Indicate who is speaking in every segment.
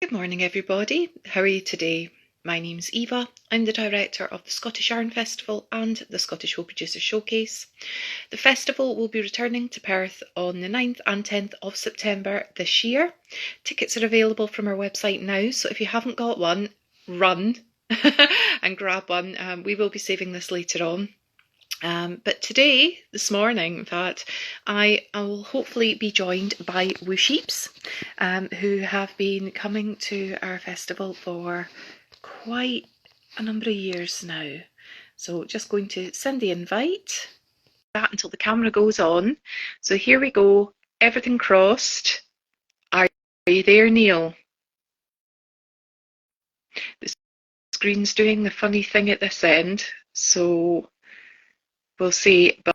Speaker 1: Good morning, everybody. How are you today? My name's Eva. I'm the director of the Scottish Yarn Festival and the Scottish Wool Producer Showcase. The festival will be returning to Perth on the 9th and 10th of September this year. Tickets are available from our website now, so if you haven't got one, run and grab one. We will be saving this later on. But today, this morning, in fact, I will hopefully be joined by WooSheeps, who have been coming to our festival for quite a number of years now. So just going to send the invite. That until the camera goes on. So here we go. Everything crossed. Are you there, Neil? The screen's doing the funny thing at this end, so we'll see. But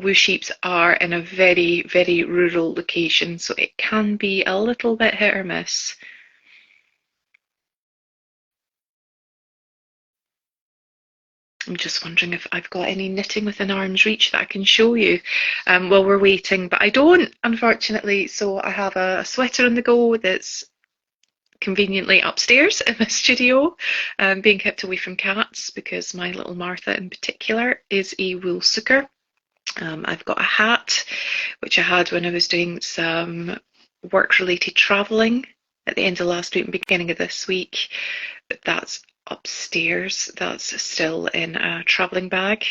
Speaker 1: WooSheeps are in a very, very rural location, so it can be a little bit hit or miss. I'm just wondering if I've got any knitting within arm's reach that I can show you while we're waiting, but I don't, unfortunately. So I have a sweater on the go that's conveniently upstairs in my studio, being kept away from cats because my little Martha in particular is a wool sucker. I've got a hat which I had when I was doing some work-related travelling at the end of last week and beginning of this week, but that's upstairs. That's still in a travelling bag.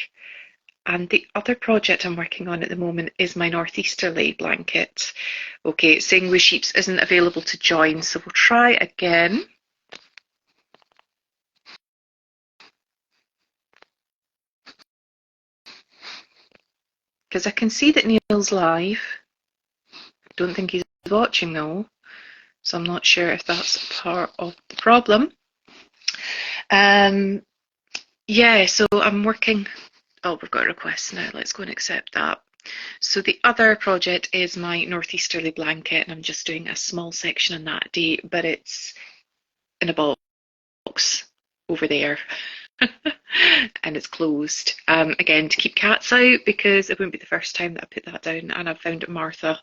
Speaker 1: And the other project I'm working on at the moment is my northeasterly blanket. Okay, it's saying WooSheeps isn't available to join, so we'll try again. Because I can see that Neil's live. Don't think he's watching though, so I'm not sure if that's part of the problem. Yeah, so I'm working. Oh, we've got a request now. Let's go and accept that. So the other project is my northeasterly blanket, and I'm just doing a small section on that day, but it's in a box over there. And it's closed. Again, to keep cats out, because it wouldn't be the first time that I put that down, and I've found Martha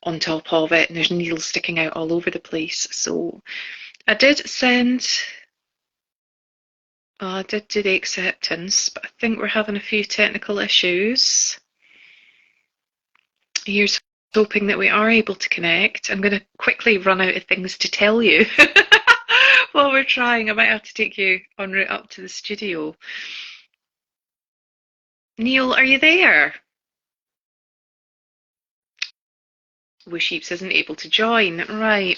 Speaker 1: on top of it, and there's needles sticking out all over the place. So I did send. I did do the acceptance, but I think we're having a few technical issues. Here's hoping that we are able to connect. I'm going to quickly run out of things to tell you while we're trying. I might have to take you en route up to the studio. Neil, are you there? WooSheeps isn't able to join. Right.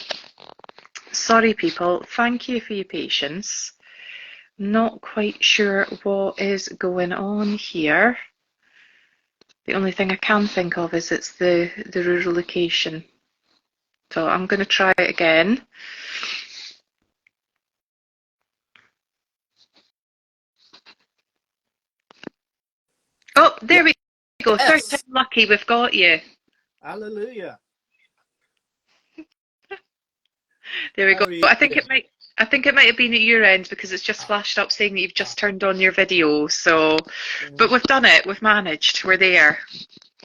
Speaker 1: Sorry, people. Thank you for your patience. Not quite sure what is going on here. The only thing I can think of is it's the rural location. So I'm going to try it again. Oh, there we go. Yes. Third time lucky, we've got you.
Speaker 2: Hallelujah.
Speaker 1: There we go. I think it might have been at your end, because it's just flashed up saying that you've just turned on your video. So, but we've done it. We've managed. We're there.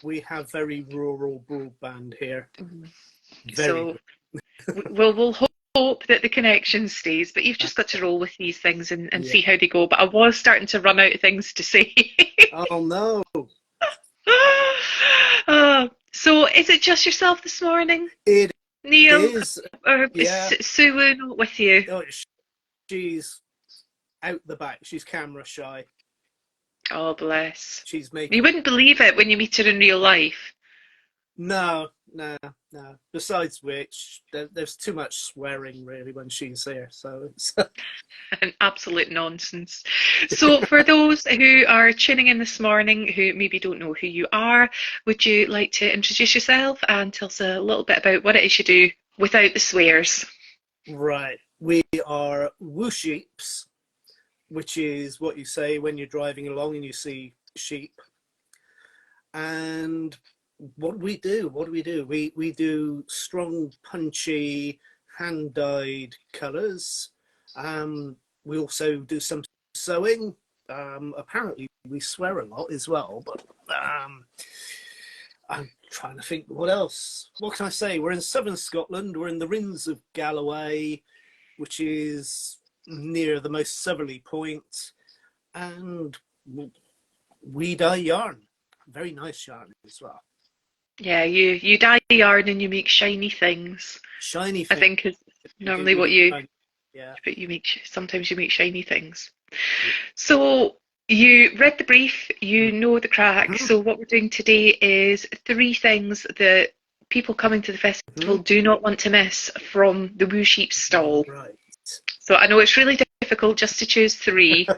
Speaker 2: We have very rural broadband here.
Speaker 1: So we'll hope that the connection stays. But you've just got to roll with these things and see how they go. But I was starting to run out of things to say.
Speaker 2: Oh no.
Speaker 1: So is it just yourself this morning?
Speaker 2: It
Speaker 1: Neil,
Speaker 2: is.
Speaker 1: Or is Sue not with you?
Speaker 2: Oh, she's out the back. She's camera shy.
Speaker 1: Oh, bless.
Speaker 2: She's making.
Speaker 1: You wouldn't believe it when you meet her in real life.
Speaker 2: No. Besides which, there's too much swearing really when she's here, so it's
Speaker 1: an absolute nonsense. So for those who are tuning in this morning who maybe don't know who you are, would you like to introduce yourself and tell us a little bit about what it is you do without the swears?
Speaker 2: Right. We are WooSheeps, which is what you say when you're driving along and you see sheep. And what do we do? We do strong, punchy, hand-dyed colours. We also do some sewing. Apparently we swear a lot as well, but I'm trying to think what else. What can I say? We're in southern Scotland. We're in the Rins of Galloway. which is near the most southerly point, and we dye yarn. Very nice yarn as well.
Speaker 1: Yeah, you dye yarn and you make shiny things.
Speaker 2: Shiny
Speaker 1: I
Speaker 2: things.
Speaker 1: think is
Speaker 2: We do.
Speaker 1: normally
Speaker 2: We
Speaker 1: what
Speaker 2: do.
Speaker 1: you
Speaker 2: Yeah.
Speaker 1: but you make sometimes you make shiny things.
Speaker 2: Yeah.
Speaker 1: So you read the brief, you know the crack.
Speaker 2: Mm-hmm.
Speaker 1: So what we're doing today is three things that people coming to the festival
Speaker 2: Mm-hmm.
Speaker 1: do not want to miss from the WooSheeps stall.
Speaker 2: Right.
Speaker 1: So I know it's really difficult just to choose three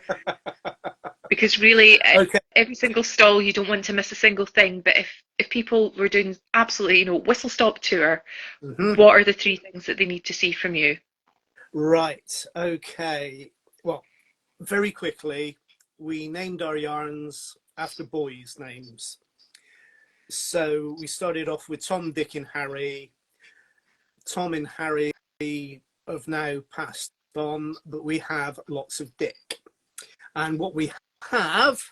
Speaker 1: because really
Speaker 2: Okay.
Speaker 1: every single stall you don't want to miss a single thing. But if people were doing absolutely whistle stop tour,
Speaker 2: Mm-hmm.
Speaker 1: what are the three things that they need to see from you?
Speaker 2: Right. Okay. Well, very quickly, we named our yarns after boys' names. So we started off with Tom, Dick, and Harry. Tom and Harry have now passed on, but we have lots of Dick. And what we have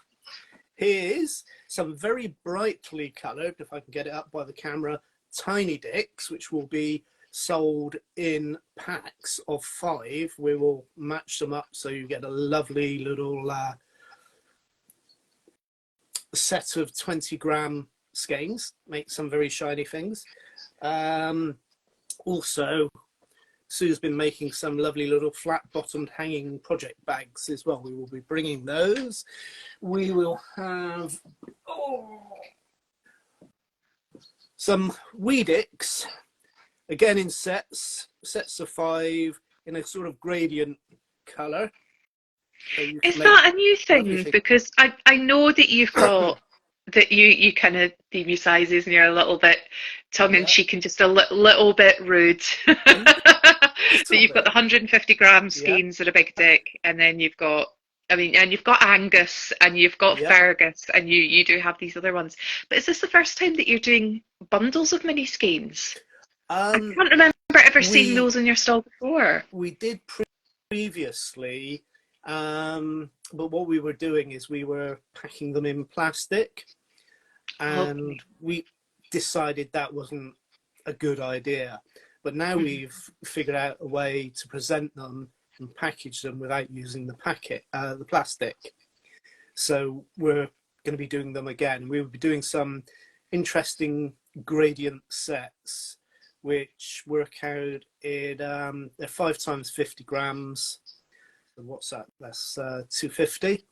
Speaker 2: is some very brightly coloured, if I can get it up by the camera, tiny Dicks, which will be sold in packs of 5. We will match them up so you get a lovely little set of 20-gram skeins, make some very shiny things. Also, Sue's been making some lovely little flat-bottomed hanging project bags as well. We will be bringing those. We will have some Weedix, again in sets of 5, in a sort of gradient colour. So you
Speaker 1: Is
Speaker 2: can make
Speaker 1: that a new
Speaker 2: lovely
Speaker 1: thing?
Speaker 2: things.
Speaker 1: Because I know that you've got that you kind of deem your sizes and you're a little bit tongue in
Speaker 2: Yeah,
Speaker 1: cheek and just a little bit rude.
Speaker 2: a
Speaker 1: That
Speaker 2: little
Speaker 1: you've got the
Speaker 2: bit.
Speaker 1: 150-gram
Speaker 2: Yeah,
Speaker 1: skeins that are big dick, and then you've got and you've got Angus and you've got
Speaker 2: yeah.
Speaker 1: Fergus and you do have these other ones. But is this the first time that you're doing bundles of mini skeins? I
Speaker 2: Um,
Speaker 1: can't remember ever seeing
Speaker 2: we
Speaker 1: those in your stall before.
Speaker 2: we did previously, but what we were doing is we were packing them in plastic,
Speaker 1: Okay.
Speaker 2: and we decided that wasn't a good idea. But now
Speaker 1: Mhm.
Speaker 2: we've figured out a way to present them and package them without using the plastic. So we're going to be doing them again. We will be doing some interesting gradient sets, which work out in they're 5 times 50 grams. So what's that? That's 250,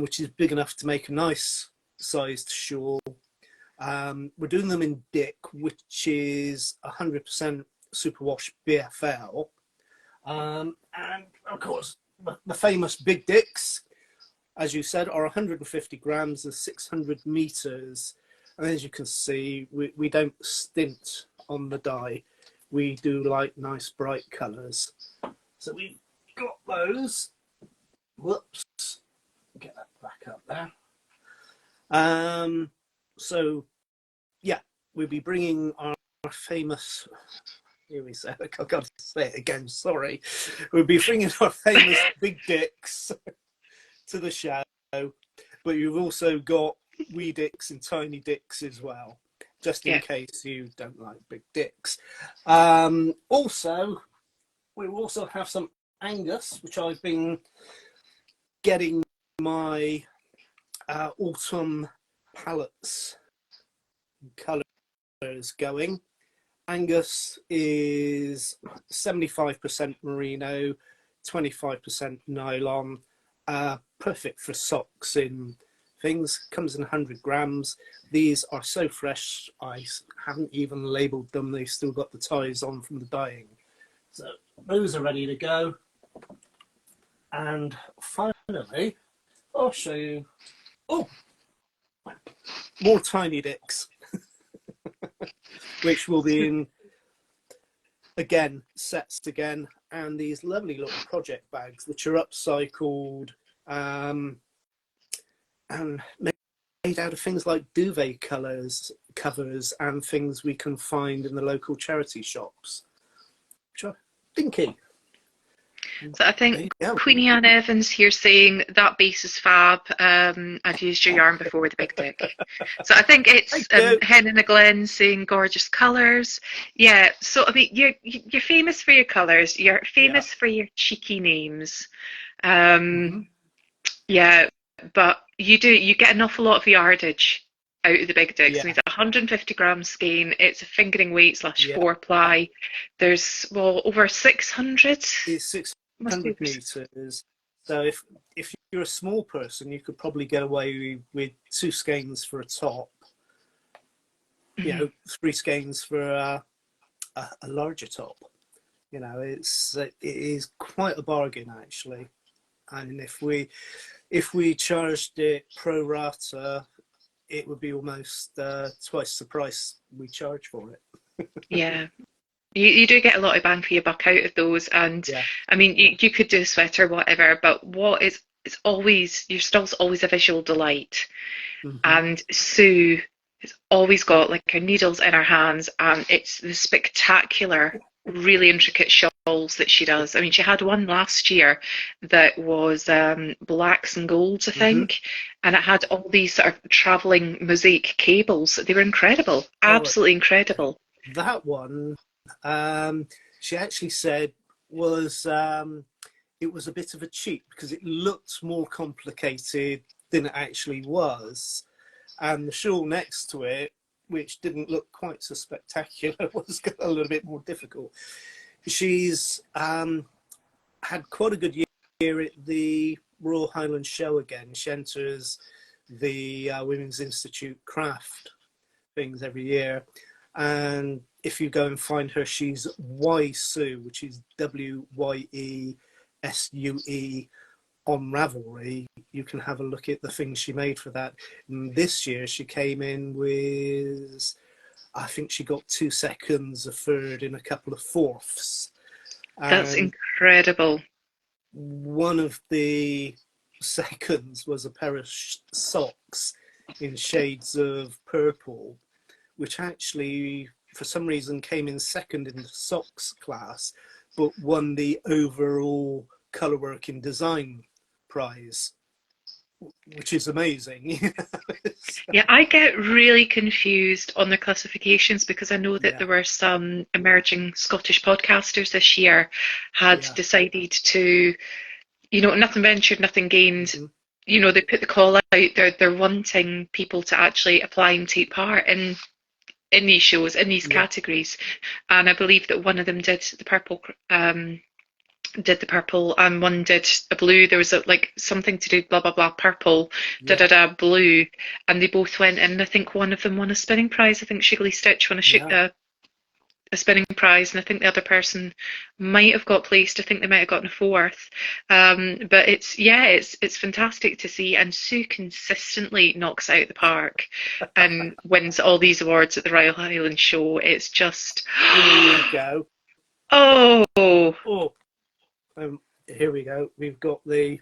Speaker 2: which is big enough to make a nice sized shawl. We're doing them in Dick, which is 100% superwash BFL. And of course, the famous Big Dicks, as you said, are 150 grams and 600 meters. And as you can see, we don't stint on the dye. We do like nice bright colors. So we've got those. Whoops, get that back up there. So yeah, we'll be bringing our famous. Here we say, I've got to say it again. Sorry, we'll be bringing our famous Big Dicks to the show, but you've also got wee dicks and tiny dicks as well, just in
Speaker 1: Yeah.
Speaker 2: case you don't like big dicks. Also, we will also have some Angus, which I've been getting my autumn palettes colours going. Angus is 75% merino, 25% nylon, perfect for socks in things. Comes in 100 grams. These are so fresh, I haven't even labelled them. They've still got the ties on from the dyeing. So those are ready to go. And finally, I'll show you, oh, more tiny dicks, which will be in, again, sets again, and these lovely little project bags, which are upcycled and made out of things like duvet covers, and things we can find in the local charity shops, which are dinky.
Speaker 1: So I think
Speaker 2: There you go.
Speaker 1: Queenie Anne Evans here saying that base is fab. I've used your yarn before, the Big Dick. So I think
Speaker 2: Thank
Speaker 1: it's
Speaker 2: you.
Speaker 1: Hen and the Glen saying gorgeous colours. Yeah. So I mean, you're famous for your colours. You're
Speaker 2: Yeah.
Speaker 1: famous for your cheeky names. Um,
Speaker 2: Mm-hmm.
Speaker 1: yeah, but you get an awful lot of yardage out of the Big Dicks. I
Speaker 2: Yeah.
Speaker 1: mean, it's 150 grams skein. It's a fingering weight slash
Speaker 2: Yeah.
Speaker 1: four ply. There's over 600.
Speaker 2: It's
Speaker 1: Must be
Speaker 2: 600
Speaker 1: over.
Speaker 2: meters. So if you're a small person, you could probably get away with 2 skeins for a top. You
Speaker 1: Mhm.
Speaker 2: know, 3 skeins for a larger top. You know, it is quite a bargain actually. And if we charged it pro rata, it would be almost twice the price we charge for it.
Speaker 1: Yeah. You do get a lot of bang for your buck out of those, and
Speaker 2: Yeah.
Speaker 1: I mean, you could do a sweater, whatever, but what is it's always your still's always a visual delight.
Speaker 2: Mm-hmm.
Speaker 1: And Sue has always got like her needles in her hands, and it's the spectacular, really intricate shawls that she does. I mean, she had one last year that was blacks and golds, I
Speaker 2: Mm-hmm.
Speaker 1: think, and it had all these sort of traveling mosaic cables. They were incredible,
Speaker 2: Oh,
Speaker 1: absolutely incredible.
Speaker 2: that one, um, she actually said was it was a bit of a cheat because it looked more complicated than it actually was, and the shawl next to it, which didn't look quite so spectacular, was a little bit more difficult. She's had quite a good year at the Royal Highland Show again. She enters the Women's Institute craft things every year. And if you go and find her, she's Y Sue, which is WYESUE on Ravelry. You can have a look at the things she made for that. And this year she came in with, I think she got 2 seconds, a third, and a couple of fourths.
Speaker 1: That's
Speaker 2: And
Speaker 1: incredible.
Speaker 2: one of the seconds was a pair of socks in shades of purple, which actually, for some reason, came in second in the socks class, but won the overall colourwork in design prize, which is amazing.
Speaker 1: Yeah, I get really confused on the classifications because I know that
Speaker 2: Yeah,
Speaker 1: there were some emerging Scottish podcasters this year had
Speaker 2: yeah.
Speaker 1: decided to, nothing ventured, nothing gained.
Speaker 2: Mm-hmm.
Speaker 1: They put the call out. They're wanting people to actually apply and take part in these shows, in these
Speaker 2: Yeah,
Speaker 1: categories. And I believe that one of them did the purple and one did a blue. There was like something to do blah blah blah purple da
Speaker 2: yeah,
Speaker 1: da da blue, and they both went. And I think one of them won a spinning prize. I think Shiggly Stitch won
Speaker 2: yeah.
Speaker 1: a spinning prize, and I think the other person might have got placed. I think they might have gotten a fourth. But it's fantastic to see, and Sue consistently knocks out the park and wins all these awards at the Royal Highland Show. It's just
Speaker 2: Here we go.
Speaker 1: oh.
Speaker 2: Oh, here we go. We've got the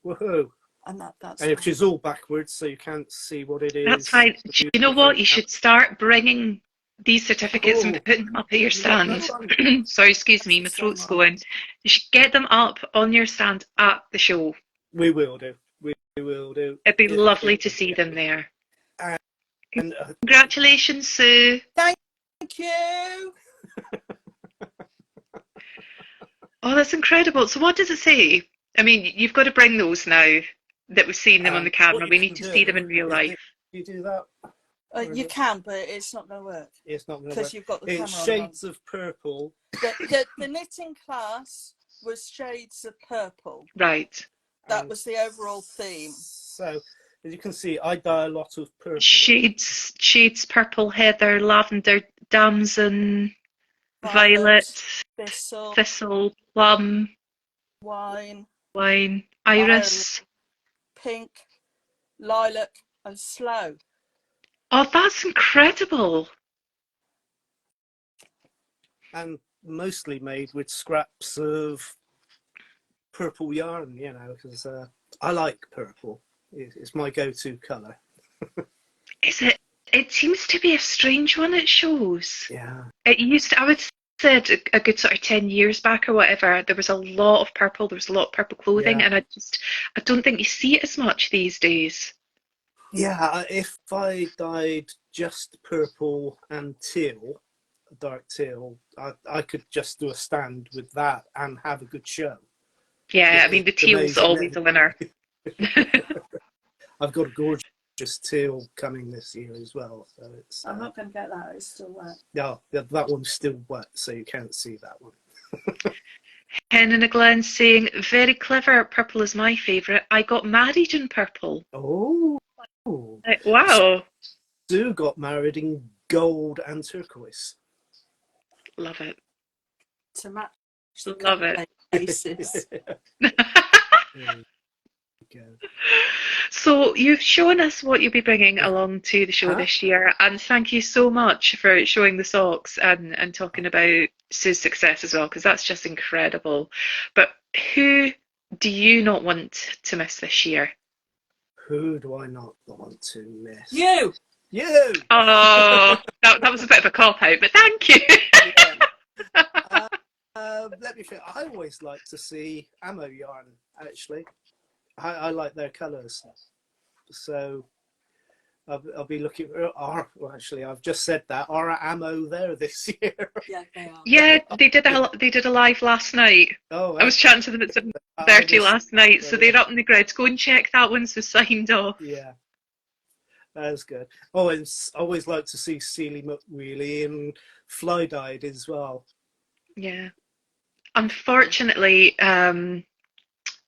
Speaker 2: woohoo.
Speaker 3: And that's
Speaker 2: And which is all backwards, so you can't see what it
Speaker 1: That's
Speaker 2: is.
Speaker 1: fine.
Speaker 2: If
Speaker 1: Do
Speaker 2: you
Speaker 1: you know
Speaker 2: look at
Speaker 1: what?
Speaker 2: it
Speaker 1: You
Speaker 2: now.
Speaker 1: should start bringing these certificates and
Speaker 2: Oh,
Speaker 1: putting them up at your
Speaker 2: you got
Speaker 1: stand.
Speaker 2: another one.
Speaker 1: Sorry, excuse me, my
Speaker 3: the same
Speaker 1: throat's
Speaker 3: one.
Speaker 1: going. You should get them up on your stand at the show.
Speaker 2: We will do. We will do.
Speaker 1: It'd be
Speaker 2: If
Speaker 1: lovely to see them there.
Speaker 2: and
Speaker 1: Congratulations, Sue.
Speaker 3: Thank you.
Speaker 1: Oh, that's incredible. So, what does it say? I mean, you've got to bring those now that we've seen them on the
Speaker 2: what
Speaker 1: camera.
Speaker 2: you
Speaker 1: We need
Speaker 2: can
Speaker 1: to see them
Speaker 2: do
Speaker 1: in real
Speaker 2: is
Speaker 1: life.
Speaker 2: you do that.
Speaker 3: You can, but it's not going to work
Speaker 2: It's not going to
Speaker 3: because
Speaker 2: work.
Speaker 3: you've got the
Speaker 2: It's
Speaker 3: camera on.
Speaker 2: shades of purple.
Speaker 3: The knitting class was shades of purple.
Speaker 1: Right.
Speaker 3: That was the overall theme.
Speaker 2: So, as you can see, I dye a lot of purple.
Speaker 1: Shades, purple, heather, lavender, damson, violet, thistle, plum,
Speaker 3: wine,
Speaker 1: iris.
Speaker 3: pink, lilac, and sloe.
Speaker 1: Oh, that's incredible.
Speaker 2: And mostly made with scraps of purple yarn, you know, because I like purple. It's my go-to colour.
Speaker 1: Is it? It seems to be a strange one. It shows.
Speaker 2: Yeah.
Speaker 1: I would said a good sort of 10 years back or whatever, there was a lot of purple, there was a lot of purple clothing,
Speaker 2: Yeah.
Speaker 1: and I don't think you see it as much these days.
Speaker 2: Yeah, if I dyed just purple and teal, dark teal, I could just do a stand with that and have a good show.
Speaker 1: Yeah, I mean,
Speaker 2: It's
Speaker 1: the teal's
Speaker 2: amazing.
Speaker 1: always a winner.
Speaker 2: I've got a gorgeous teal coming this year as well. So it's.
Speaker 3: I'm not going to get that. It's still wet.
Speaker 2: Yeah, that one's still wet, so you can't see that one.
Speaker 1: Hen and a Glen saying, very clever, purple is my favourite. I got married in purple.
Speaker 2: Oh,
Speaker 1: Like, wow.
Speaker 2: Sue got married in gold and turquoise.
Speaker 1: Love it.
Speaker 3: To match the
Speaker 1: Love it.
Speaker 3: faces.
Speaker 2: There you go.
Speaker 1: So you've shown us what you'll be bringing along to the show
Speaker 2: Huh?
Speaker 1: this year, and thank you so much for showing the socks and talking about Sue's success as well, because that's just incredible. But who do you not want to miss this year?
Speaker 2: Who do I not want to miss?
Speaker 3: You!
Speaker 2: You!
Speaker 1: Oh, that was a bit of a cop out, but thank you.
Speaker 2: Yeah. Let me think. I always like to see ammo yarn, actually. I like their colours. So I'll be looking for well, actually, I've just said that. Are ammo there this year?
Speaker 3: Yeah, they are.
Speaker 1: Yeah, they did a live last night.
Speaker 2: Oh,
Speaker 1: I was chatting to them at 7:30 last night, so they're up in the grid. Go and check that one, so signed off.
Speaker 2: Yeah, that's good. Always like to see Sealy McWheely and Fly Dyed as well.
Speaker 1: Yeah. Unfortunately,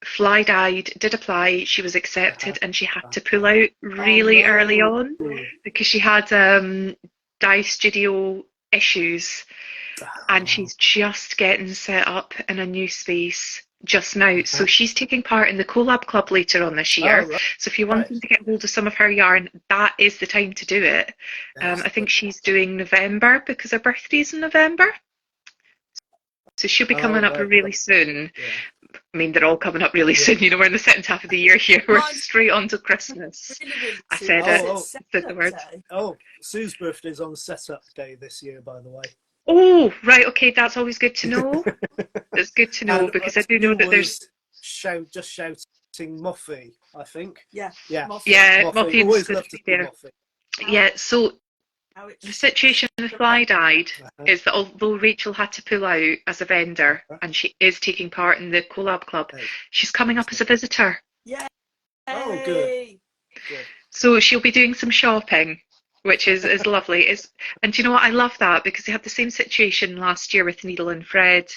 Speaker 1: Fly Dyed did apply. She was accepted, and she had to pull out really early on because she had dye studio issues, and she's just getting set up in a new space just now. So she's taking part in the collab club later on this year.
Speaker 2: Right.
Speaker 1: So if you're wanting to get hold of some of her yarn, that is the time to do it. I think she's doing November because her birthday's in November. So she'll be coming up really soon.
Speaker 2: Yeah.
Speaker 1: I mean, they're all coming up really soon. You know, we're in the second half of the year here. We're straight on to Christmas.
Speaker 3: Really
Speaker 1: I said it. Said the word.
Speaker 2: Oh, Sue's birthday's on setup day this year, by the way.
Speaker 1: Oh, right. Okay, that's always good to know. It's good to know because I do know that there's
Speaker 2: just shouting Moffy, I think.
Speaker 3: Yeah.
Speaker 2: Moffy.
Speaker 1: Yeah,
Speaker 2: Moffy. Always love to see Moffy.
Speaker 1: Yeah, so the situation with Fly Dyed is that although Rachel had to pull out as a vendor and she is taking part in the collab club, she's coming up as a visitor.
Speaker 3: Yeah.
Speaker 2: Oh, good.
Speaker 1: So she'll be doing some shopping, which is lovely. And do you know what? I love that because they had the same situation last year with Needle and Thread.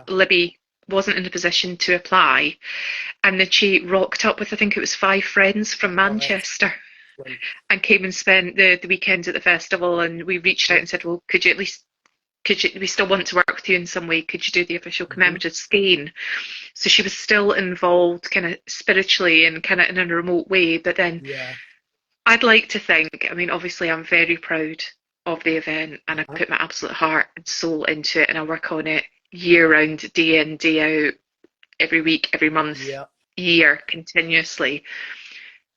Speaker 1: Libby wasn't in a position to apply, and then she rocked up with, I think it was 5 friends from Manchester. And came and spent the weekend at the festival, and we reached out and said, well, we still want to work with you in some way, could you do the official commemorative skein? So she was still involved kind of spiritually and kind of in a remote way, but then I'd like to think, I mean, obviously I'm very proud of the event and I put my absolute heart and soul into it, and I work on it year round, day in, day out, every week, every month, year, continuously.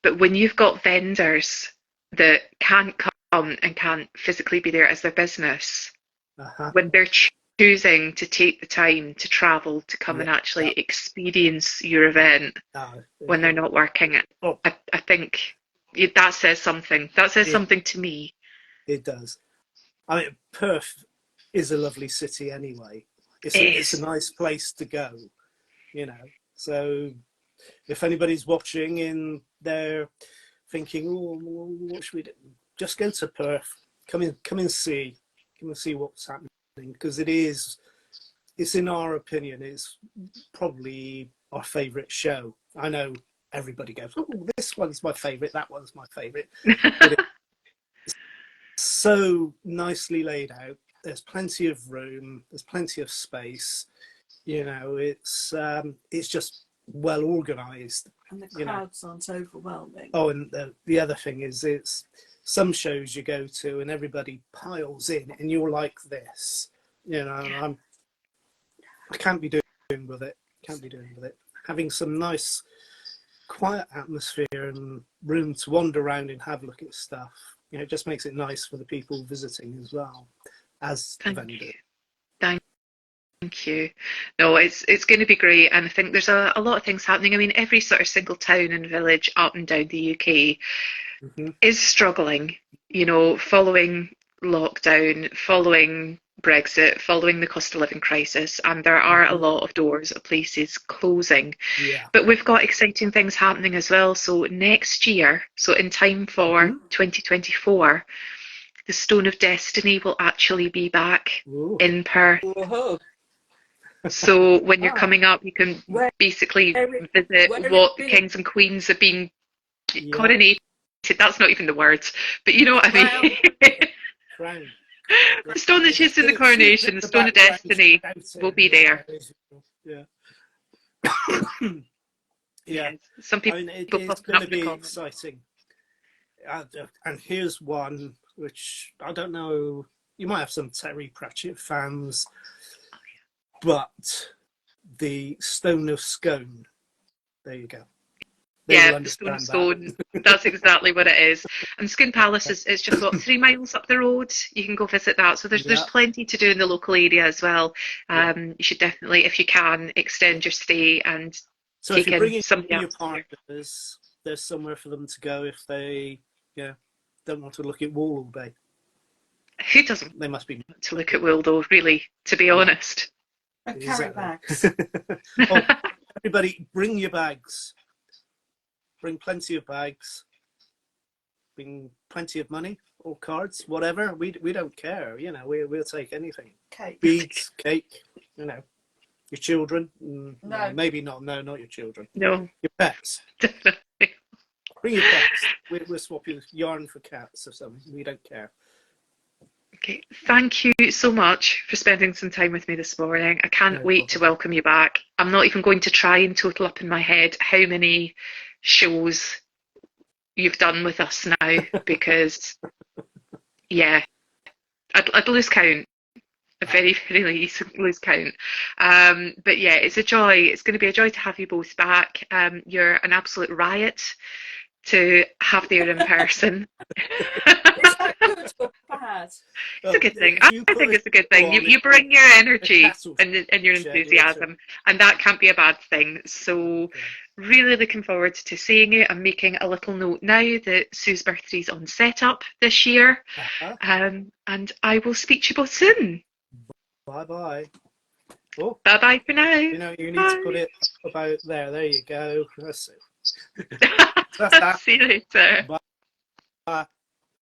Speaker 1: But when you've got vendors that can't come and can't physically be there as their business, when they're choosing to take the time to travel to come and actually experience your event when they're not working, I think that says something. That says something to me.
Speaker 2: It does. I mean, Perth is a lovely city anyway. It's a nice place to go, you know. So if anybody's watching in there thinking, oh, what should we do? Just go to Perth. Come and see what's happening, because it's in our opinion, it's probably our favourite show. I know everybody goes, oh, this one's my favourite, that one's my favourite. But it's so nicely laid out. There's plenty of room. There's plenty of space. You know, it's just well organised.
Speaker 3: And the crowds aren't overwhelming.
Speaker 2: Oh, and the other thing is, it's some shows you go to and everybody piles in, and you're like this. You know, I can't be doing with it. Having some nice, quiet atmosphere and room to wander around and have a look at stuff, you know, it just makes it nice for the people visiting as well as the vendor.
Speaker 1: Thank you. No, it's going to be great, and I think there's a lot of things happening. I mean, every sort of single town and village up and down the UK
Speaker 2: Mm-hmm.
Speaker 1: is struggling, you know, following lockdown, following Brexit, following the cost of living crisis, and there are a lot of doors of places closing.
Speaker 2: Yeah.
Speaker 1: But we've got exciting things happening as well. So next year, so in time for 2024, the Stone of Destiny will actually be back
Speaker 2: Ooh.
Speaker 1: in Perth.
Speaker 3: Whoa.
Speaker 1: So when you're coming up, you can
Speaker 3: Where,
Speaker 1: basically
Speaker 3: where
Speaker 1: visit
Speaker 3: it
Speaker 1: what the
Speaker 3: been
Speaker 1: kings and queens have been
Speaker 2: Yeah.
Speaker 1: coronated. That's not even the words, but you know what I mean.
Speaker 2: Crown.
Speaker 1: The stone that's used in the
Speaker 2: She's
Speaker 1: coronation,
Speaker 2: in
Speaker 1: the
Speaker 2: the
Speaker 1: Stone of
Speaker 2: background
Speaker 1: Destiny,
Speaker 2: shouting.
Speaker 1: will be there.
Speaker 2: Yeah. Yeah.
Speaker 1: Yes. Some
Speaker 2: I mean,
Speaker 1: people
Speaker 2: it's
Speaker 1: popping
Speaker 2: going
Speaker 1: up
Speaker 2: to
Speaker 1: in the
Speaker 2: be
Speaker 1: comments.
Speaker 2: exciting. And here's one which I don't know. You might have some Terry Pratchett fans, but the Stone of Scone. There you go. They will
Speaker 1: Yeah, the Stone of
Speaker 2: understand
Speaker 1: Stone.
Speaker 2: that.
Speaker 1: That's exactly what it is. And Scone Palace is just what, 3 miles up the road. You can go visit that. So there's
Speaker 2: Yeah.
Speaker 1: plenty to do in the local area as well.
Speaker 2: Yeah.
Speaker 1: You should definitely, if you can, extend your stay and
Speaker 2: So if
Speaker 1: take
Speaker 2: you're
Speaker 1: in
Speaker 2: bringing
Speaker 1: somebody
Speaker 2: your
Speaker 1: else here.
Speaker 2: partners, there's somewhere for them to go if they, don't want to look at wall all day.
Speaker 1: Who doesn't
Speaker 2: They must be.
Speaker 1: want to look at Will, though, really, to be
Speaker 2: Yeah.
Speaker 1: honest?
Speaker 3: and carry
Speaker 2: Exactly.
Speaker 3: bags?
Speaker 2: Oh, everybody, bring your bags. Bring plenty of bags. Bring plenty of money or cards, whatever. We don't care. We'll take anything.
Speaker 3: Cake.
Speaker 2: Beads, cake. Your children.
Speaker 3: No.
Speaker 2: Maybe not. No, not your children.
Speaker 1: No,
Speaker 2: Your pets.
Speaker 1: definitely.
Speaker 2: Bring your pets. We'll swap you yarn for cats or something. We don't care.
Speaker 1: Okay, thank you so much for spending some time with me this morning. I can't
Speaker 2: No
Speaker 1: wait to
Speaker 2: problem.
Speaker 1: welcome you back. I'm not even going to try and total up in my head how many shows you've done with us now, because, yeah, I'd lose count. A very, very loose count. But yeah, it's a joy. It's going to be a joy to have you both back. You're an absolute riot to have there in person.
Speaker 3: Is that good or bad?
Speaker 1: It's a good thing.
Speaker 2: If you
Speaker 1: I
Speaker 2: put
Speaker 1: think
Speaker 2: a
Speaker 1: it's a good
Speaker 2: show
Speaker 1: thing.
Speaker 2: on,
Speaker 1: You
Speaker 2: it'll
Speaker 1: bring your
Speaker 2: be a
Speaker 1: energy
Speaker 2: castle
Speaker 1: and your
Speaker 2: shed here too.
Speaker 1: enthusiasm, and that can't be a bad thing. So, really looking forward to seeing you. I'm making a little note now that Sue's birthday's on setup this year, and I will speak to you both soon.
Speaker 2: Bye bye. Oh,
Speaker 1: Bye bye for now.
Speaker 2: you need
Speaker 1: Bye.
Speaker 2: to put it about there. There you go. That's it. That's that.
Speaker 1: See you later.
Speaker 2: Bye.